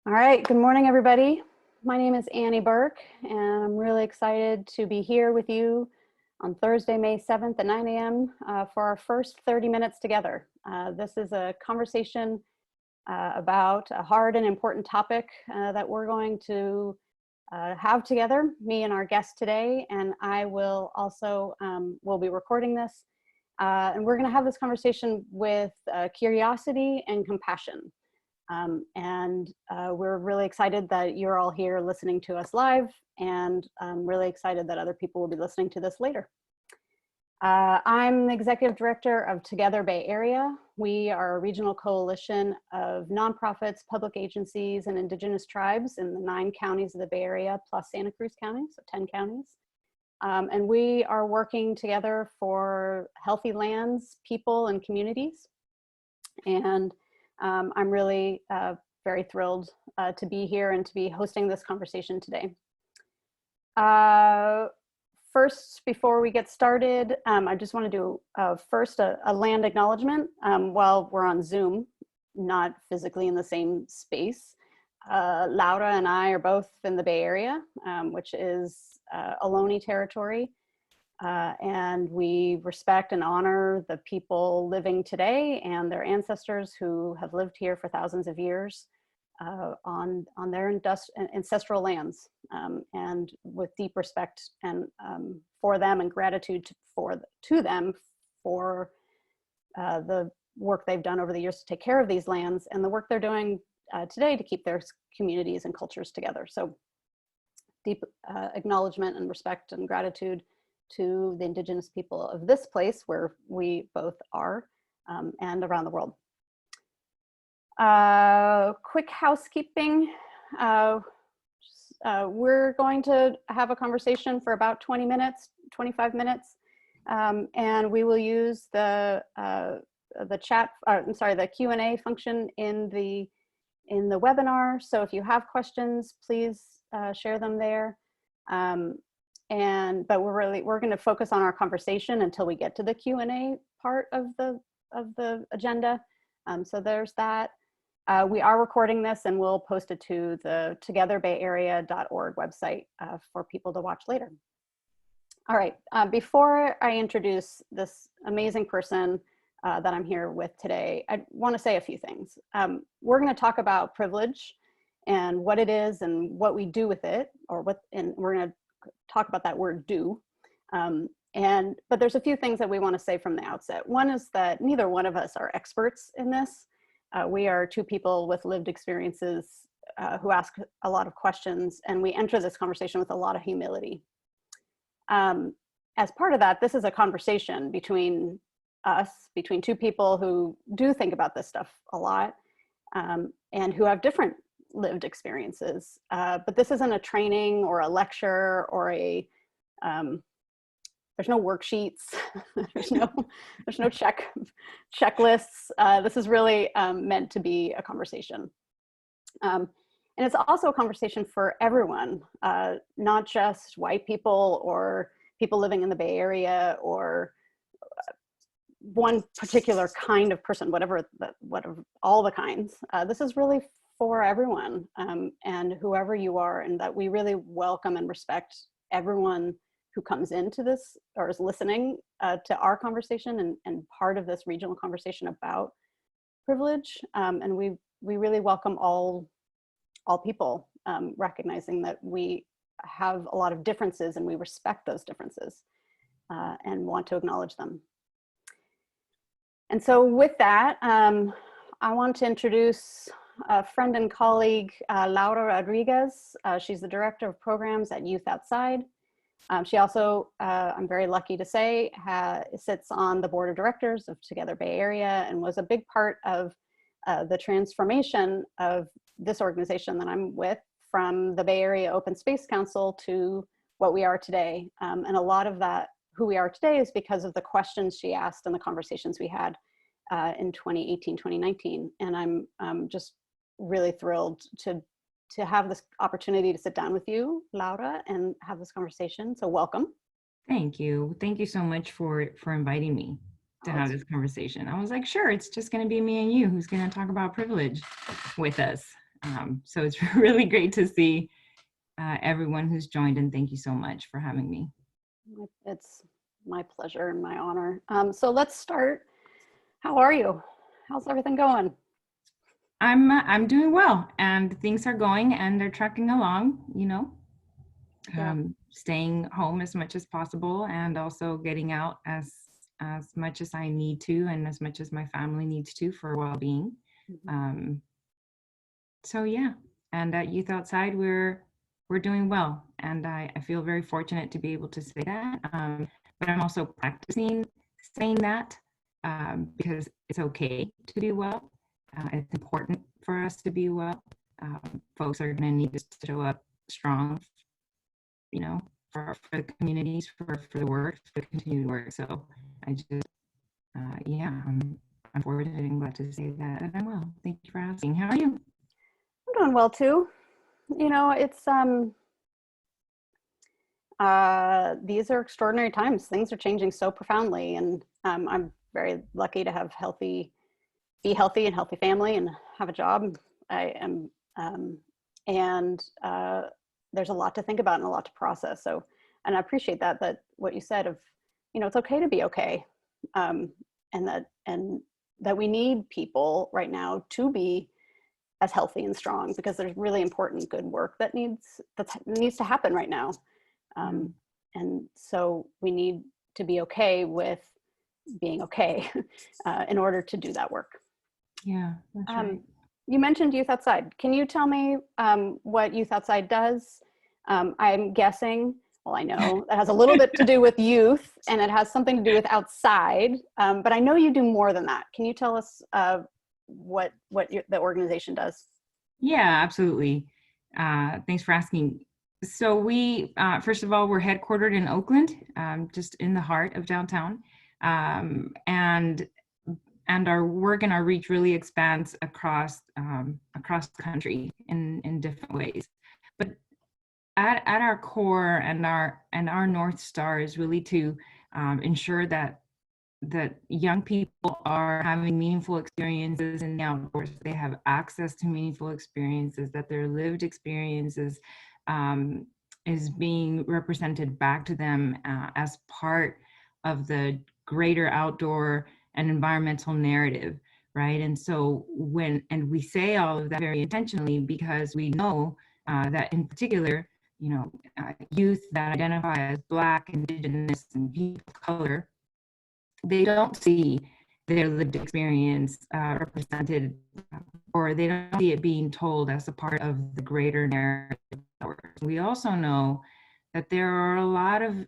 All right, good morning, everybody. My name is Annie Burke, and I'm really excited to be here with you on Thursday, May 7th at 9 a.m. For our first 30 minutes together. This is a conversation about a hard and important topic that we're going to have together, me and our guest today, and I will also, we'll be recording this, and we're gonna have this conversation with curiosity and compassion. We're really excited that you're all here listening to us live, and I'm really excited that other people will be listening to this later. I'm the Executive Director of Together Bay Area. We are a regional coalition of nonprofits, public agencies, and Indigenous tribes in the 9 counties of the Bay Area, plus Santa Cruz County, so 10 counties. And we are working together for healthy lands, people, and communities. And I'm really very thrilled to be here and to be hosting this conversation today. First, before we get started, I just want to do first a land acknowledgement while we're on Zoom, not physically in the same space. Laura and I are both in the Bay Area, which is Ohlone territory. And we respect and honor the people living today and their ancestors who have lived here for thousands of years on their ancestral lands, and with deep respect and for them and gratitude to them for the work they've done over the years to take care of these lands and the work they're doing today to keep their communities and cultures together. So deep acknowledgement and respect and gratitude to the Indigenous people of this place where we both are and around the world. Quick housekeeping. We're going to have a conversation for about 20 minutes, 25 minutes, and we will use the chat, the Q&A function in the webinar. So if you have questions, please share them there. But we're going to focus on our conversation until we get to the Q&A part of the agenda. So there's that. We are recording this and we'll post it to the togetherbayarea.org website for people to watch later. All right, before I introduce this amazing person that I'm here with today, I want to say a few things. We're going to talk about privilege and what it is and what we do with it, and we're going to talk about that word do. But there's a few things that we want to say from the outset. One is that neither one of us are experts in this. We are 2 people with lived experiences who ask a lot of questions, and we enter this conversation with a lot of humility. As part of that, this is a conversation between us, between 2 people who do think about this stuff a lot, and who have different lived experiences. But this isn't a training or a lecture or there's no worksheets, there's no checklists. This is really meant to be a conversation. And it's also a conversation for everyone, not just white people or people living in the Bay Area or one particular kind of person, whatever all the kinds. This is really for everyone, and whoever you are, and that we really welcome and respect everyone who comes into this or is listening to our conversation and part of this regional conversation about privilege. And we really welcome all people, recognizing that we have a lot of differences and we respect those differences and want to acknowledge them. And so with that, I want to introduce a friend and colleague, Laura Rodriguez. She's the Director of Programs at Youth Outside. She also, I'm very lucky to say, sits on the Board of Directors of Together Bay Area and was a big part of the transformation of this organization that I'm with from the Bay Area Open Space Council to what we are today. And a lot of that, who we are today, is because of the questions she asked and the conversations we had in 2018, 2019. And I'm just really thrilled to have this opportunity to sit down with you, Laura, and have this conversation. So welcome. Thank you. Thank you so much for inviting me to have this conversation. I was like, sure, it's just going to be me and you who's going to talk about privilege with us. So it's really great to see everyone who's joined, and thank you so much for having me. It's my pleasure and my honor. So let's start. How are you? How's everything going? I'm doing well, and things are going and they're trucking along, Yeah. Staying home as much as possible and also getting out as much as I need to and as much as my family needs to for well-being. Mhm. So yeah, and at Youth Outside, we're doing well, and I feel very fortunate to be able to say that. But I'm also practicing saying that because it's okay to be well. It's important for us to be well. Folks are going to need us to show up strong, for the communities, for the work, for the continued work. So I just, yeah, I'm fortunate and glad to say that I'm well. Thank you for asking. How are you? I'm doing well too. It's these are extraordinary times. Things are changing so profoundly, and I'm very lucky to have be healthy and healthy family and have a job. I am, and there's a lot to think about and a lot to process. So, and I appreciate that what you said of, it's okay to be okay, and that we need people right now to be as healthy and strong, because there's really important good work that needs to happen right now. Mm. And so we need to be okay with being okay in order to do that work. Yeah, that's right. You mentioned Youth Outside. Can you tell me what Youth Outside does? I'm guessing, well, I know that has a little bit to do with youth and it has something to do with outside, but I know you do more than that. Can you tell us what the organization does? Yeah, absolutely. Thanks for asking. So we, first of all, we're headquartered in Oakland, just in the heart of downtown, and our work and our reach really expands across the country in different ways. But at our core and our North Star is really to ensure that young people are having meaningful experiences in the outdoors. They have access to meaningful experiences, that their lived experiences is being represented back to them as part of the greater outdoor and environmental narrative, right? And so we say all of that very intentionally because we know that in particular, youth that identify as Black, Indigenous, and people of color, they don't see their lived experience represented, or they don't see it being told as a part of the greater narrative. We also know that there are a lot of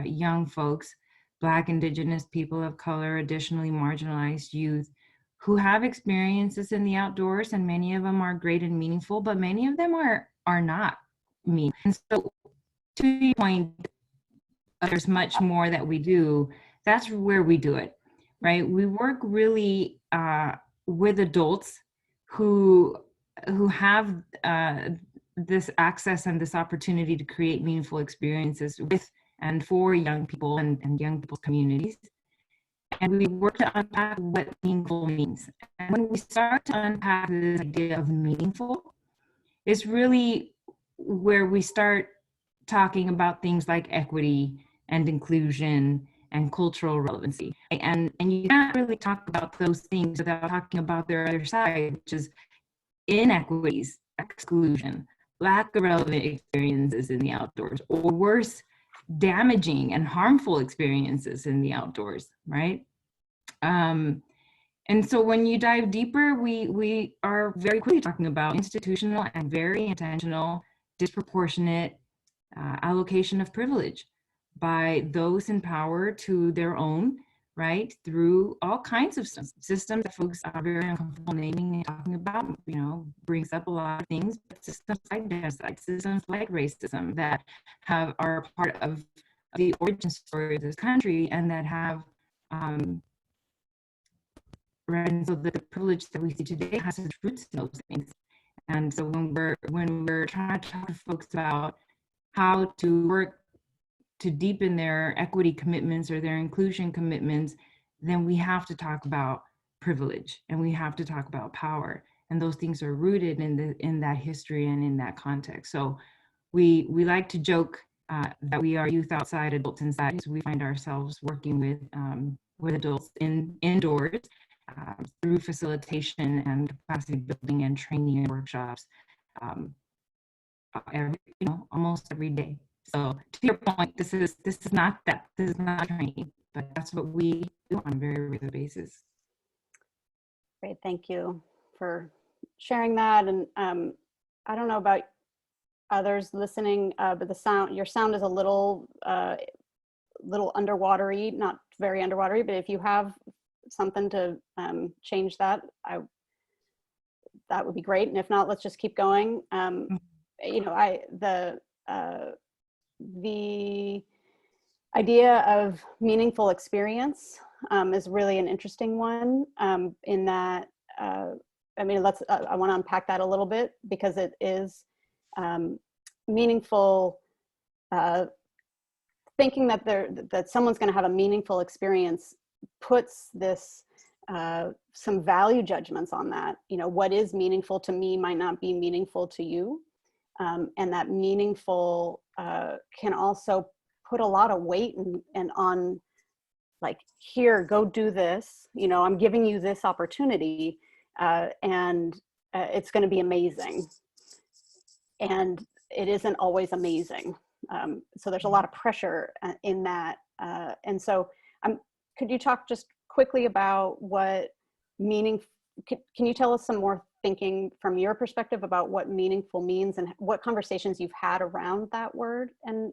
young folks, Black, Indigenous, people of color, additionally marginalized youth, who have experiences in the outdoors, and many of them are great and meaningful, but many of them are not meaningful. And so, to your point, there's much more that we do. That's where we do it, right? We work really with adults who have this access and this opportunity to create meaningful experiences with and for young people and young people's communities. And we work to unpack what meaningful means. And when we start to unpack this idea of meaningful, it's really where we start talking about things like equity and inclusion and cultural relevancy. And you can't really talk about those things without talking about their other side, which is inequities, exclusion, lack of relevant experiences in the outdoors, or worse, damaging and harmful experiences in the outdoors, right? And so when you dive deeper, we are very quickly talking about institutional and very intentional, disproportionate allocation of privilege by those in power to their own, right? Through all kinds of systems that folks are very uncomfortable naming and talking about, brings up a lot of things, but systems like genocide, systems like racism that are part of the origin story of this country, and that have right? And so the privilege that we see today has its roots in those things. And so when we're trying to talk to folks about how to work to deepen their equity commitments or their inclusion commitments, then we have to talk about privilege and we have to talk about power. and those things are rooted in that history and in that context. So we like to joke that we are youth outside, adults inside. So we find ourselves working with adults indoors through facilitation and capacity building and training and workshops almost every day. So to your point, this is not training, but that's what we do on a very regular basis. Great, thank you for sharing that. And I don't know about others listening, but your sound is a little underwatery, not very underwatery, but if you have something to change that, that would be great. And if not, let's just keep going. The idea of meaningful experience is really an interesting one, in that, I want to unpack that a little bit, because it is meaningful, thinking that someone's going to have a meaningful experience puts this some value judgments on that. What is meaningful to me might not be meaningful to you, and that meaningful can also put a lot of weight and on, like, here, go do this. I'm giving you this opportunity, and it's going to be amazing. And it isn't always amazing. So there's a lot of pressure in that. And so could you talk just quickly about what meaning, can you tell us some more thinking from your perspective about what meaningful means and what conversations you've had around that word, and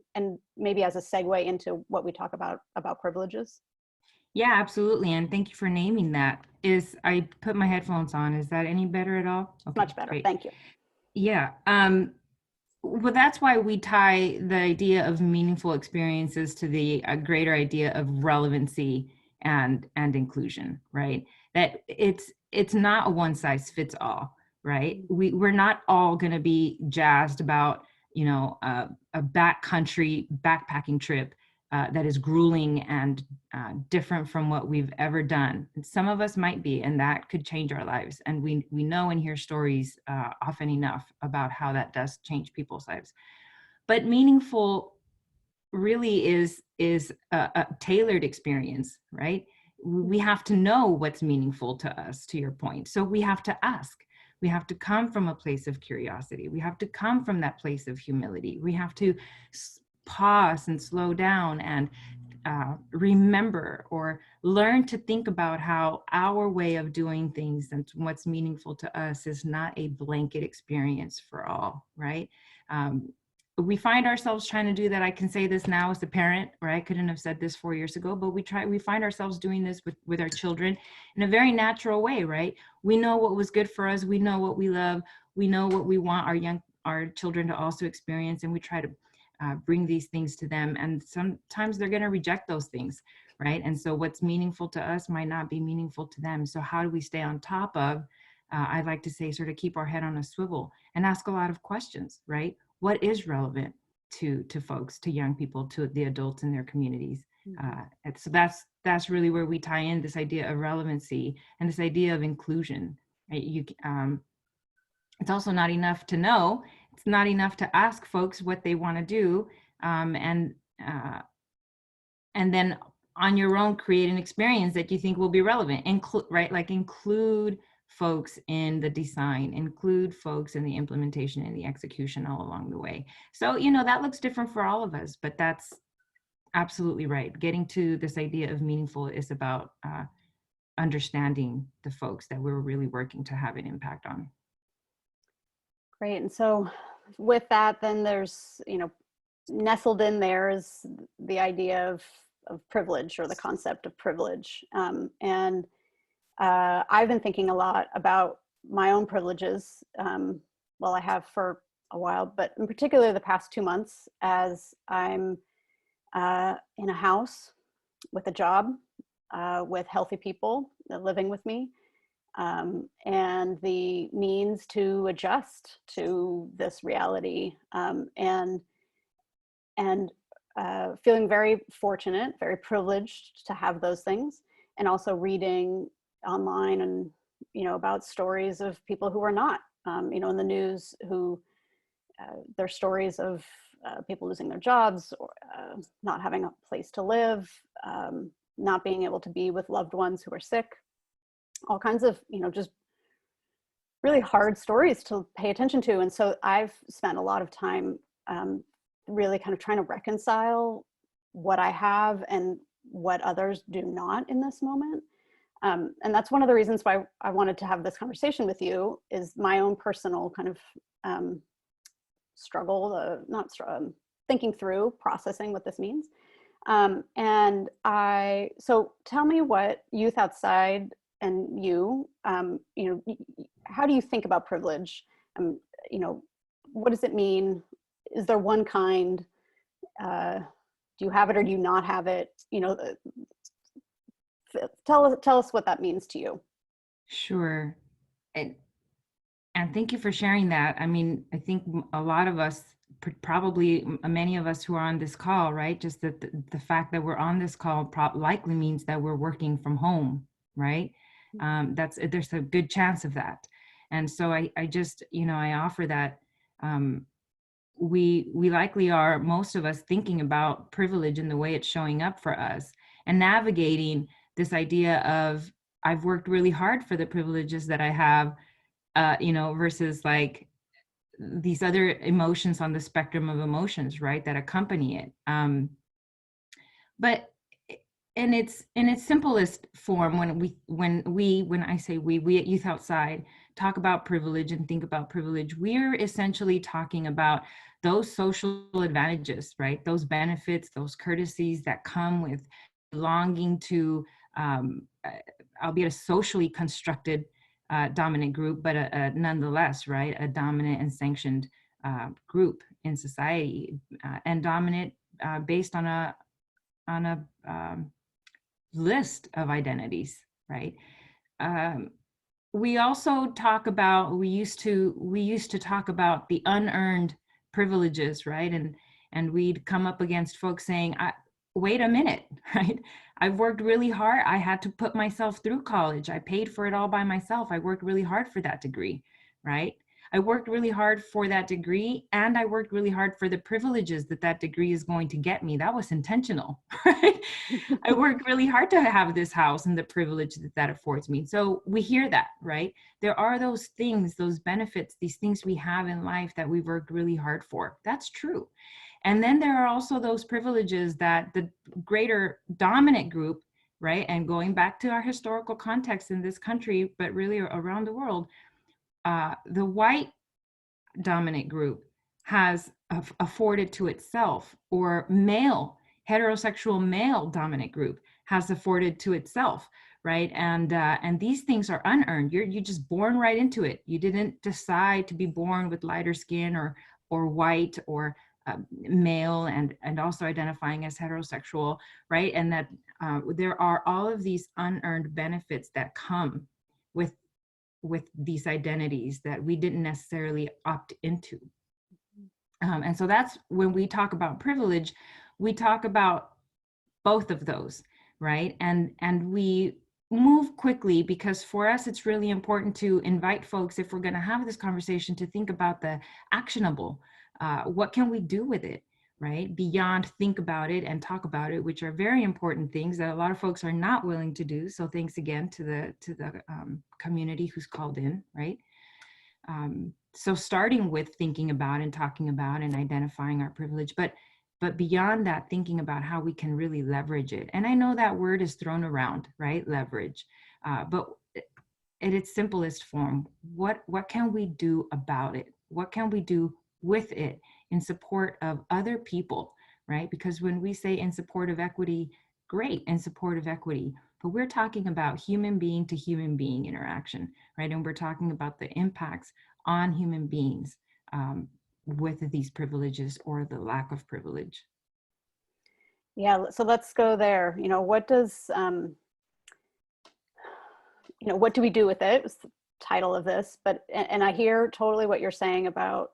maybe as a segue into what we talk about privileges? Yeah, absolutely. And thank you for naming that. I put my headphones on. Is that any better at all? Okay, much better. Great. Thank you. Yeah. Well, that's why we tie the idea of meaningful experiences to the greater idea of relevancy and inclusion, right? That it's not a one size fits all, right? We're not all going to be jazzed about, a backcountry backpacking trip that is grueling and different from what we've ever done. And some of us might be, and that could change our lives. And we know and hear stories often enough about how that does change people's lives. But meaningful really is a tailored experience, right? We have to know what's meaningful to us, to your point. So we have to ask. We have to come from a place of curiosity. We have to come from that place of humility. We have to pause and slow down and remember or learn to think about how our way of doing things and what's meaningful to us is not a blanket experience for all, right? We find ourselves trying to do that. I can say this now as a parent, or I couldn't have said this 4 years ago, but we find ourselves doing this with our children in a very natural way, right? We know what was good for us. We know what we love. We know what we want our children to also experience. And we try to bring these things to them. And sometimes they're going to reject those things, right? And so what's meaningful to us might not be meaningful to them. So how do we stay on top of, I'd like to say, sort of keep our head on a swivel and ask a lot of questions, right? What is relevant to folks, to young people, to the adults in their communities? And so that's really where we tie in this idea of relevancy and this idea of inclusion, right? It's also not enough to know. It's not enough to ask folks what they want to do, and then on your own create an experience that you think will be relevant. Include folks in the design, include folks in the implementation and the execution all along the way. So, that looks different for all of us, but that's absolutely right. Getting to this idea of meaningful is about understanding the folks that we're really working to have an impact on. Great. And so with that, then there's, nestled in there is the idea of privilege, or the concept of privilege. And I've been thinking a lot about my own privileges. Well, I have for a while, but in particular the past 2 months, as I'm in a house with a job, with healthy people living with me, and the means to adjust to this reality, and feeling very fortunate, very privileged to have those things, and also reading online and about stories of people who are not, in the news, who their stories of people losing their jobs, or not having a place to live, not being able to be with loved ones who are sick, all kinds of, just really hard stories to pay attention to. And so I've spent a lot of time really kind of trying to reconcile what I have and what others do not in this moment. And that's one of the reasons why I wanted to have this conversation with you, is my own personal kind of struggle, thinking through, processing what this means. So tell me what Youth Outside and you, how do you think about privilege? What does it mean? Is there one kind? Do you have it or do you not have it? Tell us what that means to you. Sure. And thank you for sharing that. I mean, I think a lot of us, probably many of us who are on this call, right? Just that the fact that we're on this call likely means that we're working from home, right? There's a good chance of that. And so I just, I offer that we likely are, most of us, thinking about privilege and the way it's showing up for us, and navigating this idea of, I've worked really hard for the privileges that I have, versus like these other emotions on the spectrum of emotions, right, that accompany it. But in its simplest form, when I say we at Youth Outside talk about privilege and think about privilege, we're essentially talking about those social advantages, right? Those benefits, those courtesies that come with belonging to, albeit a socially constructed dominant group, but nonetheless, right, a dominant and sanctioned group in society, and dominant based on a list of identities, right? We also talk about, we used to talk about the unearned privileges, right? And we'd come up against folks saying, wait a minute, right? I've worked really hard. I had to put myself through college. I paid for it all by myself. I worked really hard for that degree, right? I worked really hard for that degree, and I worked really hard for the privileges that degree is going to get me. That was intentional, right? I worked really hard to have this house and the privilege that affords me. So we hear that, right? There are those things, those benefits, these things we have in life that we've worked really hard for. That's true. And then there are also those privileges that the greater dominant group, right? And going back to our historical context in this country, but really around the world, the white dominant group has afforded to itself, or heterosexual male dominant group has afforded to itself, right? And these things are unearned. You're just born right into it. You didn't decide to be born with lighter skin or white or male and also identifying as heterosexual, right? And that there are all of these unearned benefits that come with these identities that we didn't necessarily opt into. And so that's when we talk about privilege, we talk about both of those, right? And we move quickly, because for us, it's really important to invite folks, if we're going to have this conversation, to think about the actionable. What can we do with it, right? Beyond think about it and talk about it, which are very important things that a lot of folks are not willing to do. So thanks again to the community who's called in, right? So starting with thinking about and talking about and identifying our privilege, but beyond that, thinking about how we can really leverage it. And I know that word is thrown around, right? Leverage, but in its simplest form, what can we do about it? What can we do with it in support of other people, right? Because when we say in support of equity, great, in support of equity, but we're talking about human being to human being interaction, right? And we're talking about the impacts on human beings with these privileges or the lack of privilege. Yeah, so let's go there. What does, what do we do with it? It's the title of this, and I hear totally what you're saying about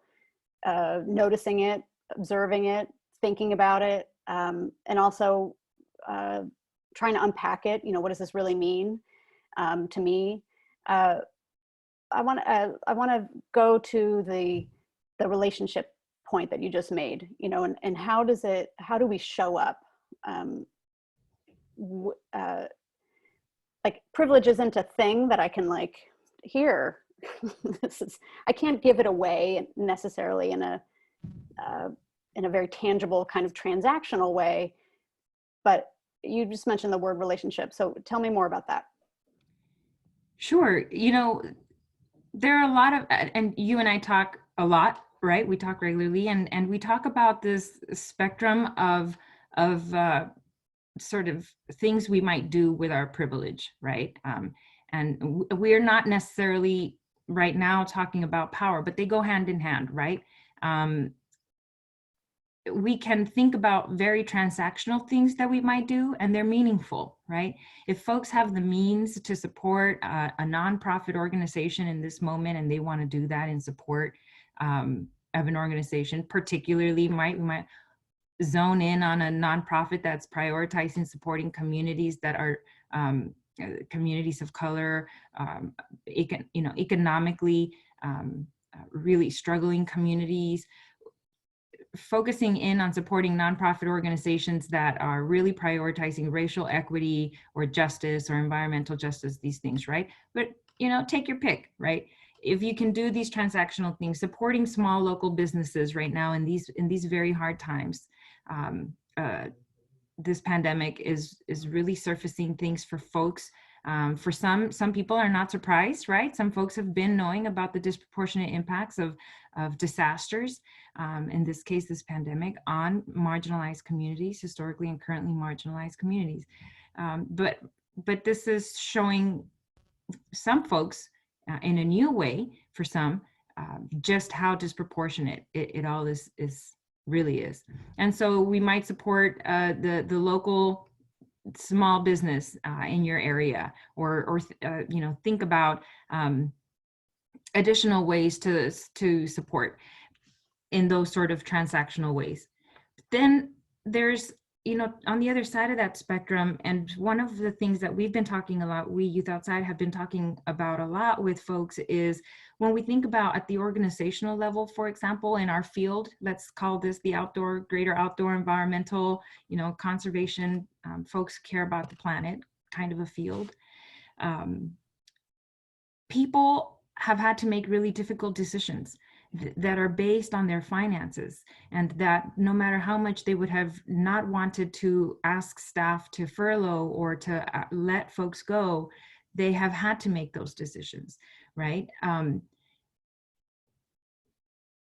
noticing it, observing it, thinking about it, and also trying to unpack it. What does this really mean to me? uh, I want to go to the relationship point that you just made, you know, and how do we show up? Like privilege isn't a thing that I can like, here, I can't give it away necessarily in a very tangible kind of transactional way, but you just mentioned the word relationship. So tell me more about that. Sure. You know, there are a lot of, and you and I talk a lot, right? We talk regularly, and we talk about this spectrum of sort of things we might do with our privilege, right? And we're not necessarily right now talking about power, but they go hand in hand, right? We can think about very transactional things that we might do, and they're meaningful, right? If folks have the means to support a nonprofit organization in this moment, and they want to do that in support of an organization, particularly, we might zone in on a nonprofit that's prioritizing supporting communities that are communities of color, economically really struggling communities, focusing in on supporting nonprofit organizations that are really prioritizing racial equity or justice or environmental justice, these things, right? But, you know, take your pick, right? If you can do these transactional things, supporting small local businesses right now in these very hard times, this pandemic is really surfacing things for folks. For some people are not surprised, right? Some folks have been knowing about the disproportionate impacts of disasters, in this case, this pandemic, on marginalized communities, historically and currently marginalized communities. But this is showing some folks in a new way, for some, just how disproportionate it all is really is. And so we might support the local small business in your area, or you know, think about additional ways to support in those sort of transactional ways. Then there's, you know, on the other side of that spectrum, and one of the things that we've been talking a lot, we Youth Outside have been talking about a lot with folks, is when we think about at the organizational level, for example, in our field, let's call this the greater outdoor environmental, you know, conservation, folks care about the planet kind of a field. People have had to make really difficult decisions that are based on their finances, and that no matter how much they would have not wanted to ask staff to furlough or to let folks go, they have had to make those decisions, right?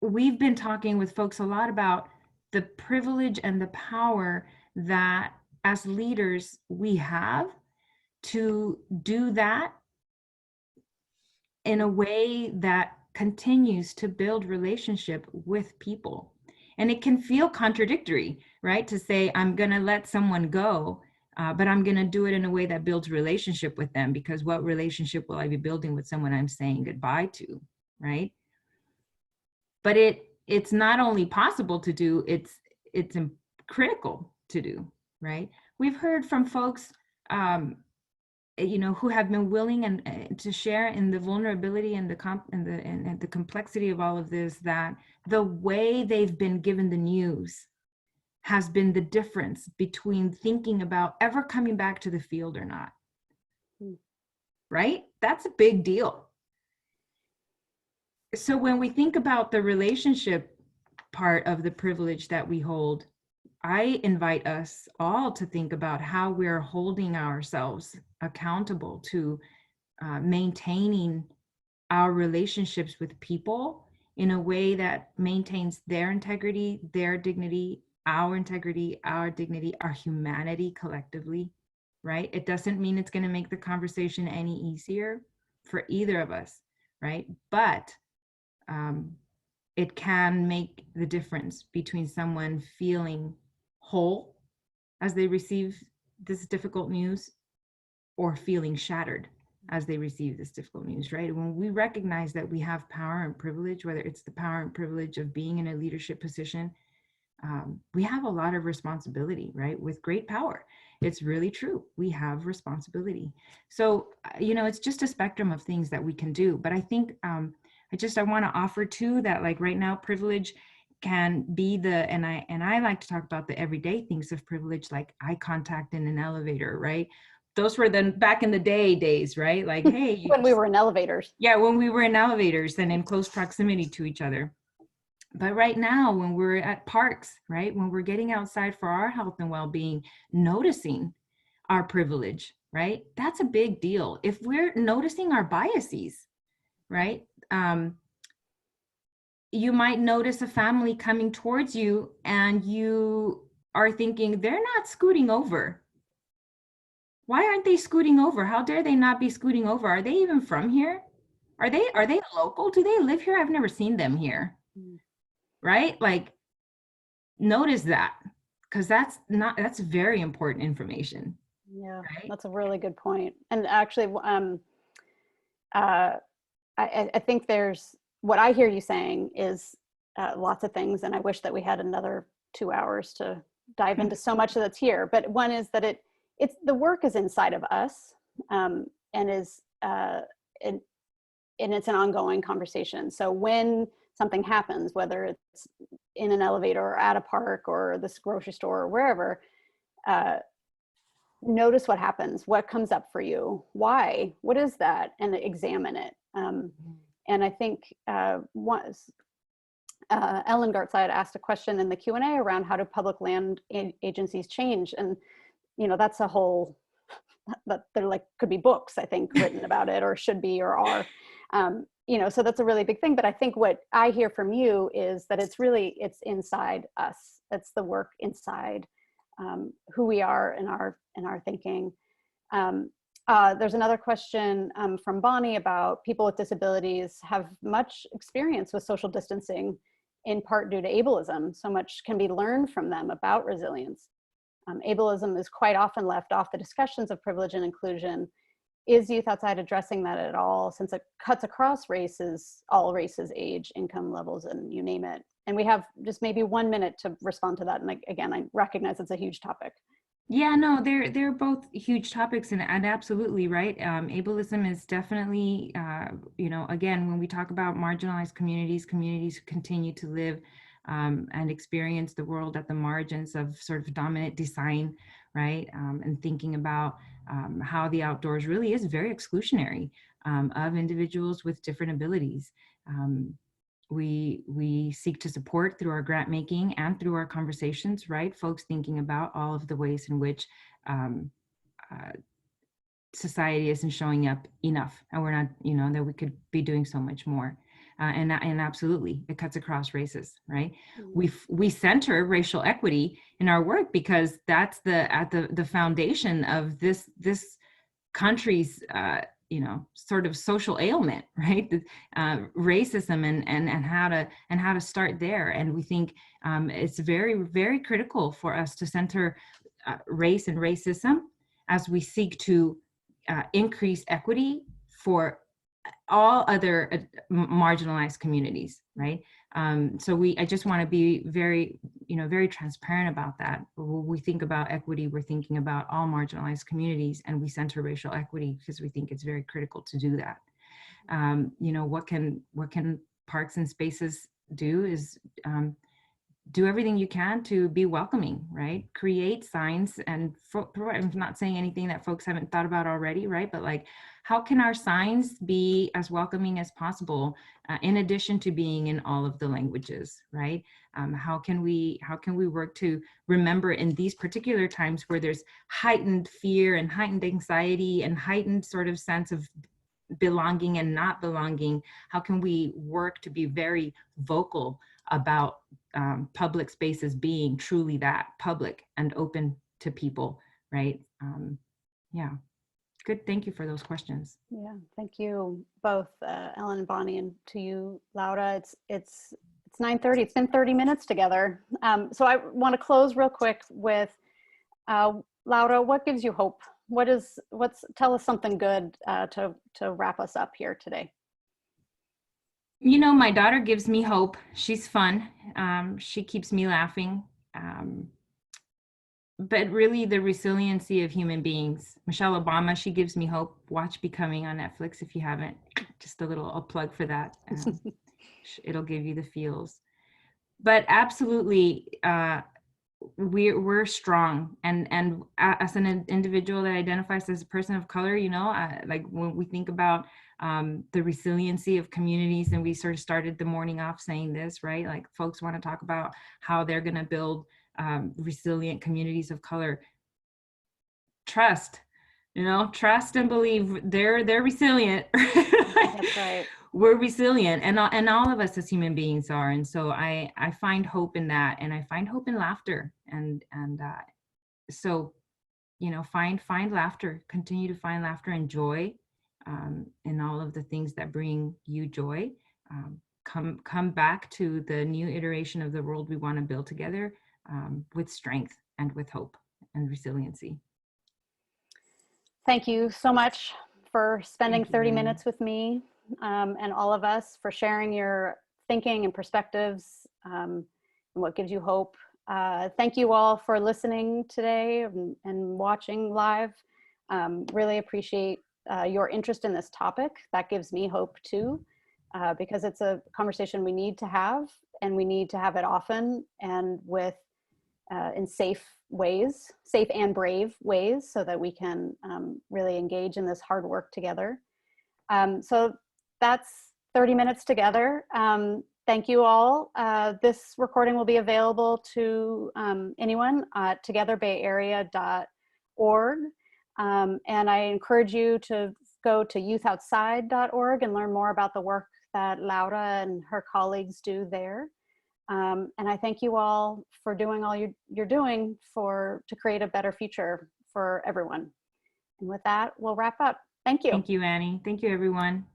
We've been talking with folks a lot about the privilege and the power that as leaders we have to do that in a way that continues to build relationship with people. And it can feel contradictory, right? To say, I'm going to let someone go, but I'm going to do it in a way that builds relationship with them, because what relationship will I be building with someone I'm saying goodbye to, right? But it's not only possible to do, it's critical to do, right? We've heard from folks, you know, who have been willing and to share in the vulnerability and the complexity of all of this, that the way they've been given the news has been the difference between thinking about ever coming back to the field or not. Right? That's a big deal. So when we think about the relationship part of the privilege that we hold, I invite us all to think about how we're holding ourselves accountable to maintaining our relationships with people in a way that maintains their integrity, their dignity, our integrity, our dignity, our humanity collectively, right? It doesn't mean it's going to make the conversation any easier for either of us, right? But it can make the difference between someone feeling whole as they receive this difficult news, or feeling shattered as they receive this difficult news, right? When we recognize that we have power and privilege, whether it's the power and privilege of being in a leadership position, we have a lot of responsibility, right? With great power. It's really true. We have responsibility. So, it's just a spectrum of things that we can do. But I think I want to offer too that, like, right now, privilege can be and I like to talk about the everyday things of privilege, like eye contact in an elevator, right? Those were the back in the days, right? Like, hey, when we were in elevators. yeah, when we were in elevators and in close proximity to each other. But right now, when we're at parks, right, when we're getting outside for our health and well-being, noticing our privilege, right, that's a big deal. If we're noticing our biases, right, you might notice a family coming towards you and you are thinking, they're not scooting over. Why aren't they scooting over? How dare they not be scooting over? Are they even from here? Are they local? Do they live here? I've never seen them here. Right? Like, notice that, because that's very important information. Yeah, Right? that's a really good point. And actually, I think there's, what I hear you saying is lots of things, and I wish that we had another 2 hours to dive into so much that's here. But one is that it's the work is inside of us, and is and it's an ongoing conversation. So when something happens, whether it's in an elevator or at a park or this grocery store or wherever, notice what happens, what comes up for you, why, what is that, and examine it. And I think once Ellen Gartside asked a question in the Q&A around how do public land agencies change, and that's a whole, that there like could be books, I think, written about it, or should be, or are. So that's a really big thing. But I think what I hear from you is that it's inside us. It's the work inside who we are in our thinking. There's another question from Bonnie about people with disabilities have much experience with social distancing, in part due to ableism. So much can be learned from them about resilience. Ableism is quite often left off the discussions of privilege and inclusion. Is Youth Outside addressing that at all, since it cuts across races, all races, age, income levels, and you name it? And we have just maybe 1 minute to respond to that. And again, I recognize it's a huge topic. Yeah, no, they're both huge topics, and absolutely right. Ableism is definitely, again, when we talk about marginalized communities who continue to live and experience the world at the margins of sort of dominant design, right? And thinking about how the outdoors really is very exclusionary of individuals with different abilities. We seek to support through our grant making and through our conversations, right? Folks thinking about all of the ways in which society isn't showing up enough, and we're not, that we could be doing so much more. And absolutely, it cuts across races, right? Mm-hmm. We center racial equity in our work because that's at the foundation of this country's sort of social ailment, right? Racism and how to start there. And we think it's very, very critical for us to center race and racism as we seek to increase equity for all other marginalized communities, right? So I just want to be very, very transparent about that. When we think about equity, we're thinking about all marginalized communities, and we center racial equity because we think it's very critical to do that. What can parks and spaces do is do everything you can to be welcoming, right? Create signs, and I'm not saying anything that folks haven't thought about already, right? But like, how can our signs be as welcoming as possible, in addition to being in all of the languages, right? How can we work to remember in these particular times where there's heightened fear and heightened anxiety and heightened sort of sense of belonging and not belonging? How can we work to be very vocal about public spaces being truly that, public and open to people, right? Yeah, good. Thank you for those questions. Yeah, thank you both, Ellen and Bonnie, and to you, Laura. It's 9:30. It's been 30 minutes together. So I want to close real quick with Laura. What gives you hope? Tell us something good to wrap us up here today. My daughter gives me hope. She's fun. She keeps me laughing. but really the resiliency of human beings. Michelle Obama, she gives me hope. Watch Becoming on Netflix if you haven't. Just a plug for that. It'll give you the feels. But absolutely, we're strong, and as an individual that identifies as a person of color, you know, like when we think about the resiliency of communities, and we sort of started the morning off saying this, right? Like folks want to talk about how they're going to build resilient communities of color. Trust, you know, trust and believe they're resilient. That's right. We're resilient, and all of us as human beings are. And so I find hope in that, and I find hope in laughter, and so, you know, find laughter, continue to find laughter and joy in all of the things that bring you joy. Come back to the new iteration of the world we want to build together, with strength and with hope and resiliency. Thank you so much for spending 30 minutes with me, and all of us, for sharing your thinking and perspectives, and what gives you hope. Thank you all for listening today and watching live. Really appreciate your interest in this topic. That gives me hope too, because it's a conversation we need to have, and we need to have it often, and with in safe ways, safe and brave ways, so that we can really engage in this hard work together. So that's 30 minutes together. Thank you all. This recording will be available to anyone at togetherbayarea.org. And I encourage you to go to youthoutside.org and learn more about the work that Laura and her colleagues do there. And I thank you all for doing all you're doing to create a better future for everyone. And with that, we'll wrap up. Thank you. Thank you, Annie. Thank you, everyone.